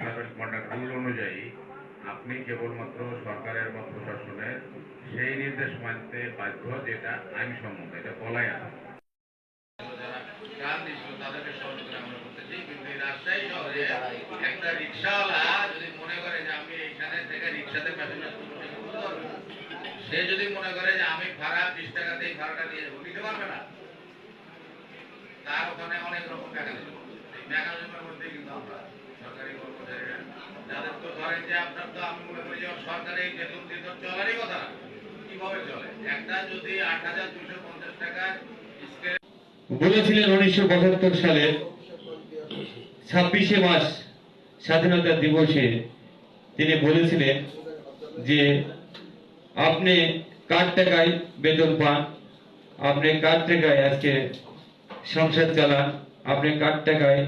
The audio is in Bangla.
সার্ভিস কন্ডাক্ট রুল অনুযায়ী আপনি কেবলমাত্র সরকারের বা প্রশাসনের সেই নির্দেশ মানতে বাধ্য, যেটা আইনসম্মত, এটা বলাই আছে। তাদেরকে সহযোগিতা আমরা করতেছি, কিন্তু এই রাজশাহী শহরে একটা রিক্সাওয়ালা যদি মনে করে যে আমি এখানে থেকে রিক্সাতে প্যাসেঞ্জার সে যদি মনে করে যে আমি ভাড়া 20 টাকাতে এই ভাড়াটা নিয়ে যাবো, নিতে পারবে না। তার ওখানে অনেক রকম মেকানিজম, এই মেকানিজমের মধ্যে কিন্তু আমরা সরকারি কর্মচারীরা যাদের তো ধরেন যে আপনার তো আমি মনে করি যে সরকারি বেতন দিয়ে তো চলারই কথা না, কিভাবে চলে? একটা যদি 8,250 টাকার বলেছিলেন 1975 সালের 26শে মার্চ স্বাধীনতা দিবসে তিনি বলেছিলেন যে আপনি কার টাকায় বেতন পান, আপনি কার টাকায় আজকে সংসার চালান, আপনি কার টাকায়